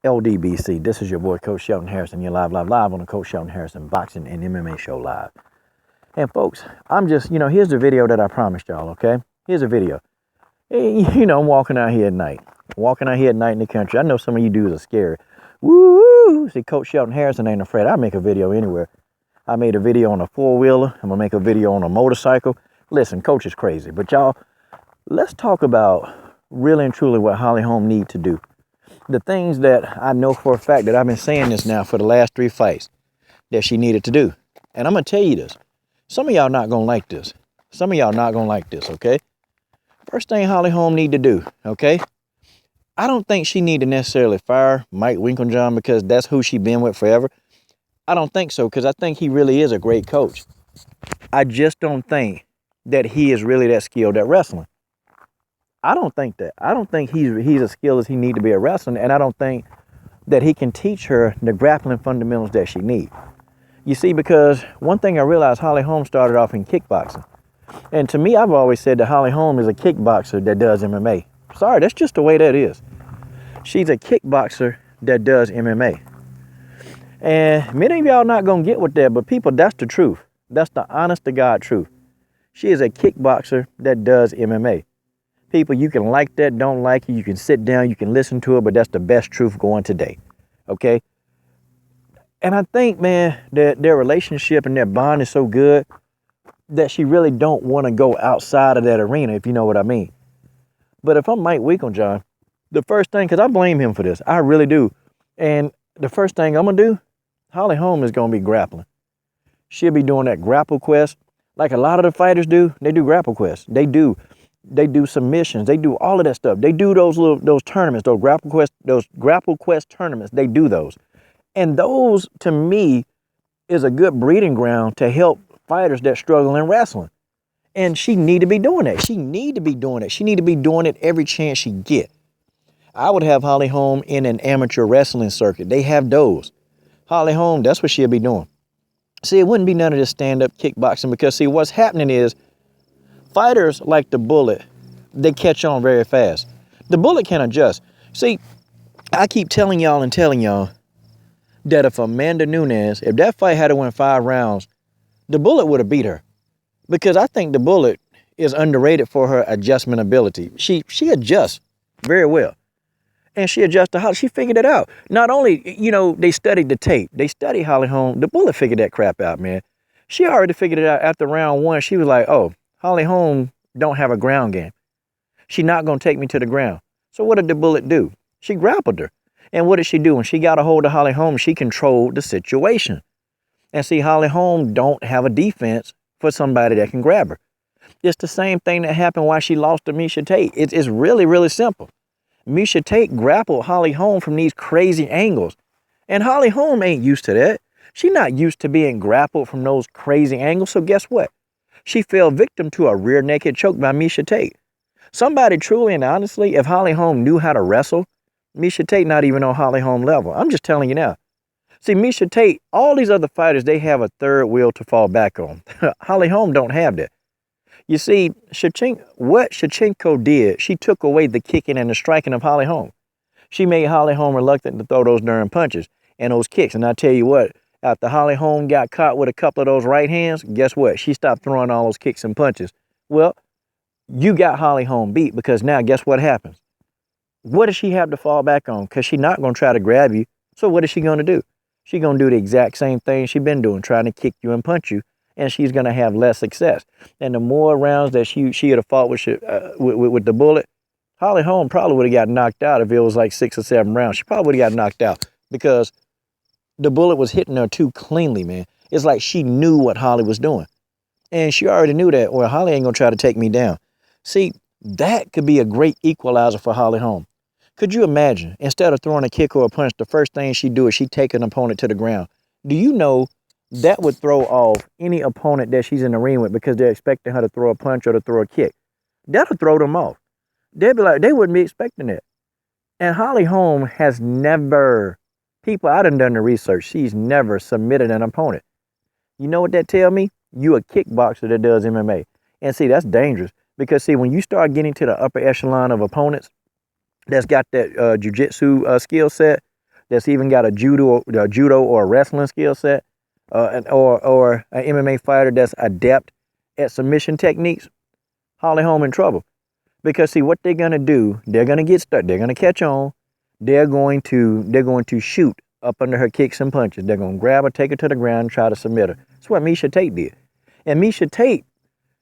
LDBC. This is your boy, Coach Shelton Harrison. You're live on the Coach Shelton Harrison Boxing and MMA Show live. And folks, I'm just, here's the video that I promised y'all, okay? Here's a video. Hey, I'm walking out here at night. Walking out here at night in the country. I know some of you dudes are scared. Woo! See, Coach Shelton Harrison ain't afraid. I make a video anywhere. I made a video on a four-wheeler. I'm going to make a video on a motorcycle. Listen, Coach is crazy. But y'all, let's talk about really and truly what Holly Holm need to do. The things that I know for a fact that I've been saying this now for the last 3 fights that she needed to do. And I'm going to tell you this. Some of y'all not going to like this. Some of y'all not going to like this, okay? First thing Holly Holm need to do, okay? I don't think she need to necessarily fire Mike Winkeljohn because that's who she been with forever. I don't think so because I think he really is a great coach. I just don't think that he is really that skilled at wrestling. I don't think that. I don't think he's as skilled as he need to be at wrestling, and I don't think that he can teach her the grappling fundamentals that she needs. You see, because one thing I realized, Holly Holm started off in kickboxing. And to me, I've always said that Holly Holm is a kickboxer that does MMA. Sorry, that's just the way that is. She's a kickboxer that does MMA. And many of y'all not going to get with that, but people, that's the truth. That's the honest to God truth. She is a kickboxer that does MMA. People, you can like that, don't like it, you can sit down, you can listen to it, but that's the best truth going today, okay? And I think, man, that their relationship and their bond is so good that she really don't want to go outside of that arena, if you know what I mean. But if I'm Mike Winkeljohn, the first thing, because I blame him for this, I really do, and the first thing I'm going to do, Holly Holm is going to be grappling. She'll be doing that grapple quest. Like a lot of the fighters do, they do grapple quests. They do submissions. They do all of that stuff. They do those tournaments, those grapple quest tournaments. They do those. And those, to me, is a good breeding ground to help fighters that struggle in wrestling. And she need to be doing that. She need to be doing it. She need to be doing it every chance she get. I would have Holly Holm in an amateur wrestling circuit. They have those. Holly Holm, that's what she'll be doing. See, it wouldn't be none of this stand-up kickboxing because, see, what's happening is fighters like the Bullet, they catch on very fast. The Bullet can adjust. See, I keep telling y'all that if Amanda Nunes, if that fight had to win 5 rounds, the Bullet would have beat her. Because I think the Bullet is underrated for her adjustment ability. She adjusts very well. And she adjusted how she figured it out. Not only, they studied the tape. They studied Holly Holm. The Bullet figured that crap out, man. She already figured it out after round 1. She was like, oh, Holly Holm don't have a ground game. She's not going to take me to the ground. So what did the Bullet do? She grappled her. And what did she do? When she got a hold of Holly Holm, she controlled the situation. And see, Holly Holm don't have a defense for somebody that can grab her. It's the same thing that happened while she lost to Miesha Tate. It's really, really simple. Miesha Tate grappled Holly Holm from these crazy angles. And Holly Holm ain't used to that. She's not used to being grappled from those crazy angles. So guess what? She fell victim to a rear naked choke by Miesha Tate. Somebody truly and honestly, if Holly Holm knew how to wrestle, Miesha Tate not even on Holly Holm level. I'm just telling you now. See, Miesha Tate, all these other fighters, they have a third wheel to fall back on. Holly Holm don't have that. You see, what Shevchenko did, she took away the kicking and the striking of Holly Holm. She made Holly Holm reluctant to throw those darn punches and those kicks. And I tell you what, after Holly Holm got caught with a couple of those right hands, guess what? She stopped throwing all those kicks and punches. Well, you got Holly Holm beat because now guess what happens? What does she have to fall back on? Because she's not going to try to grab you. So what is she going to do? She's going to do the exact same thing she's been doing, trying to kick you and punch you. And she's going to have less success. And the more rounds that she had fought with the Bullet, Holly Holm probably would have got knocked out if it was like 6 or 7 rounds. She probably would have got knocked out because the Bullet was hitting her too cleanly, man. It's like she knew what Holly was doing. And she already knew that, well, Holly ain't going to try to take me down. See, that could be a great equalizer for Holly Holm. Could you imagine, instead of throwing a kick or a punch, the first thing she'd do is she'd take an opponent to the ground. Do you know that would throw off any opponent that she's in the ring with because they're expecting her to throw a punch or to throw a kick? That'll throw them off. They'd be like, they wouldn't be expecting that. And Holly Holm has never, people, I done the research, she's never submitted an opponent. You know what that tell me? You a kickboxer that does MMA. And see, that's dangerous because see, when you start getting to the upper echelon of opponents that's got that jiu-jitsu skill set, that's even got a judo or a wrestling skill set, or an MMA fighter that's adept at submission techniques, Holly Holm in trouble. Because see what they're gonna do, they're gonna get stuck, they're gonna catch on, they're going to shoot up under her kicks and punches. They're gonna grab her, take her to the ground, and try to submit her. That's what Miesha Tate did. And Miesha Tate,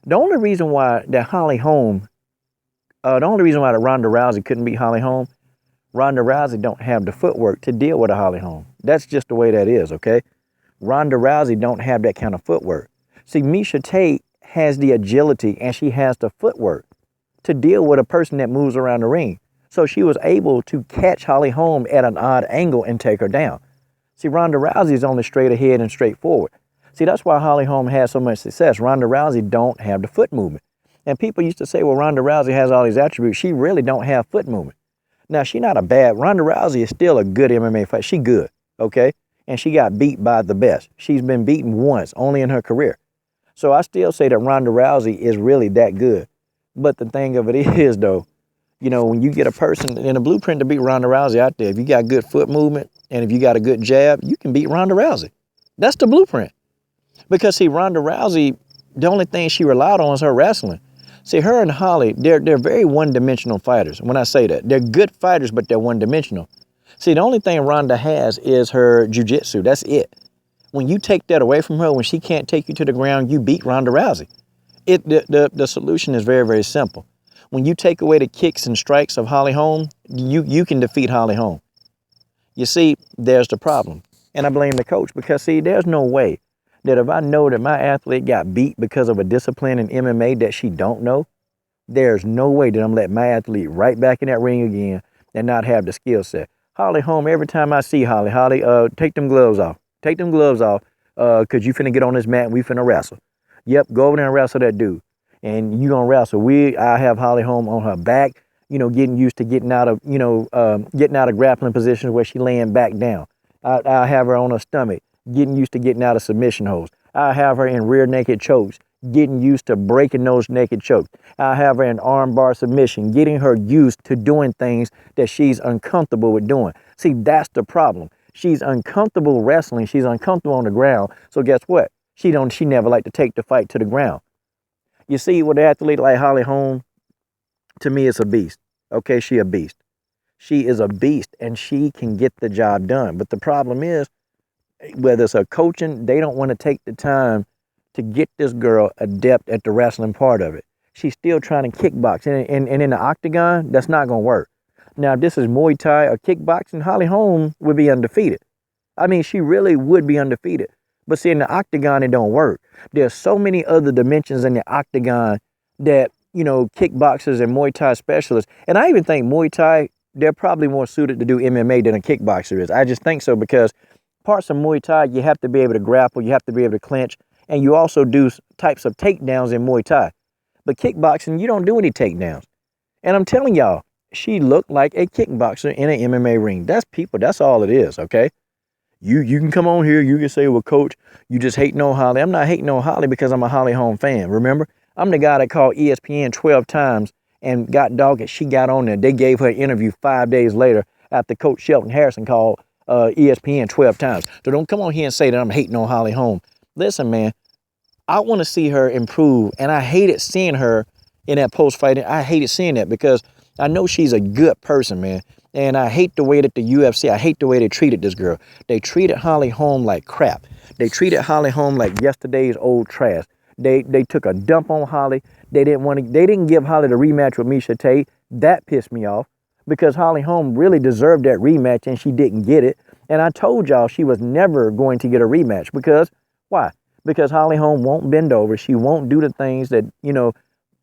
the only reason why that Holly Holm, the only reason why the Ronda Rousey couldn't beat Holly Holm, Ronda Rousey don't have the footwork to deal with a Holly Holm. That's just the way that is, okay? Ronda Rousey don't have that kind of footwork. See, Miesha Tate has the agility and she has the footwork to deal with a person that moves around the ring. So she was able to catch Holly Holm at an odd angle and take her down. See, Ronda Rousey is only straight ahead and straight forward. See, that's why Holly Holm has so much success. Ronda Rousey don't have the foot movement. And people used to say, well, Ronda Rousey has all these attributes. She really don't have foot movement. Now, Ronda Rousey is still a good MMA fighter. She good, okay? And she got beat by the best. She's been beaten once, only in her career. So I still say that Ronda Rousey is really that good. But the thing of it is, though, you know, when you get a person in a blueprint to beat Ronda Rousey out there, if you got good foot movement and if you got a good jab, you can beat Ronda Rousey. That's the blueprint. Because, see, Ronda Rousey, the only thing she relied on was her wrestling. See, her and Holly, they're very one-dimensional fighters. When I say that, they're good fighters, but they're one-dimensional. See, the only thing Ronda has is her jiu-jitsu. That's it. When you take that away from her, when she can't take you to the ground, you beat Ronda Rousey. The solution is very, very simple. When you take away the kicks and strikes of Holly Holm, you can defeat Holly Holm. You see, there's the problem. And I blame the coach because, see, there's no way that if I know that my athlete got beat because of a discipline in MMA that she don't know, there's no way that I'm letting my athlete right back in that ring again and not have the skill set. Holly Holm, every time I see Holly, take them gloves off. Take them gloves off, because you finna get on this mat and we finna wrestle. Yep, go over there and wrestle that dude. And you gonna wrestle. I have Holly Holm on her back, you know, getting used to getting out of grappling positions where she laying back down. I have her on her stomach, getting used to getting out of submission holds. I have her in rear naked chokes, getting used to breaking those naked chokes. I have her in arm bar submission, getting her used to doing things that she's uncomfortable with doing. See, that's the problem. She's uncomfortable wrestling. She's uncomfortable on the ground. So guess what? She never like to take the fight to the ground. You see, with an athlete like Holly Holm, to me, it's a beast. Okay, she a beast. She is a beast, and she can get the job done. But the problem is, whether it's a coaching, they don't want to take the time to get this girl adept at the wrestling part of it. She's still trying to kickbox. And in the octagon, that's not going to work. Now, if this is Muay Thai or kickboxing, Holly Holm would be undefeated. I mean, she really would be undefeated. But see, in the octagon, it don't work. There's so many other dimensions in the octagon that, you know, kickboxers and Muay Thai specialists, and I even think Muay Thai, they're probably more suited to do MMA than a kickboxer is. I just think so because parts of Muay Thai, you have to be able to grapple, you have to be able to clinch, and you also do types of takedowns in Muay Thai. But kickboxing, you don't do any takedowns. And I'm telling y'all, she looked like a kickboxer in an MMA ring. That's all it is, okay? You can come on here, you can say, well, coach, you just hating on Holly. I'm not hating on Holly because I'm a Holly Holm fan, remember? I'm the guy that called ESPN 12 times and got dogged. She got on there. They gave her an interview 5 days later after Coach Shelton Harrison called ESPN 12 times. So don't come on here and say that I'm hating on Holly Holm. Listen, man, I want to see her improve, and I hated seeing her in that post-fight. I hated seeing that because I know she's a good person, man. And I hate the way that the UFC, I hate the way they treated this girl. They treated Holly Holm like crap. They treated Holly Holm like yesterday's old trash. They took a dump on Holly. They didn't give Holly the rematch with Miesha Tate. That pissed me off because Holly Holm really deserved that rematch and she didn't get it. And I told y'all she was never going to get a rematch because, why? Because Holly Holm won't bend over. She won't do the things that, you know,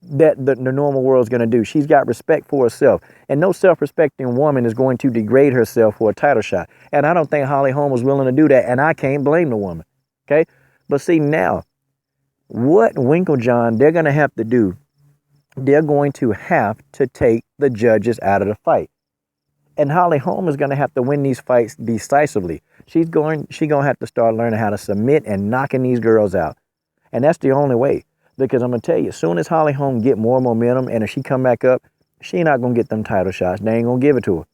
that the normal world's going to do. She's got respect for herself. And no self-respecting woman is going to degrade herself for a title shot. And I don't think Holly Holm was willing to do that. And I can't blame the woman. Okay? But see, now, what Winklejohn, they're going to have to do, they're going to have to take the judges out of the fight. And Holly Holm is going to have to win these fights decisively. She's going to have to start learning how to submit and knocking these girls out. And that's the only way. Because I'm going to tell you, as soon as Holly Holm get more momentum and if she come back up, she not going to get them title shots. They ain't going to give it to her.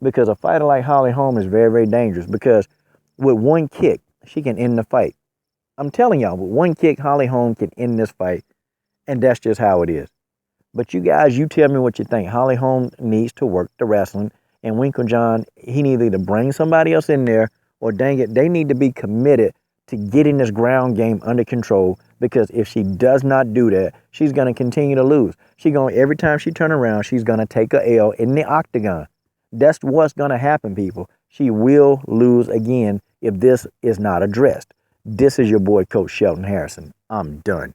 because a fighter like Holly Holm is very, very dangerous because with one kick, she can end the fight. I'm telling y'all, with one kick, Holly Holm can end this fight, and that's just how it is. But you guys, you tell me what you think. Holly Holm needs to work the wrestling, and Winklejohn, he needs either bring somebody else in there, or dang it, they need to be committed to getting this ground game under control, because if she does not do that, she's going to continue to lose. Every time she turn around, she's going to take a L in the octagon. That's what's going to happen, people. She will lose again if this is not addressed. This is your boy, Coach Shelton Harrison. I'm done.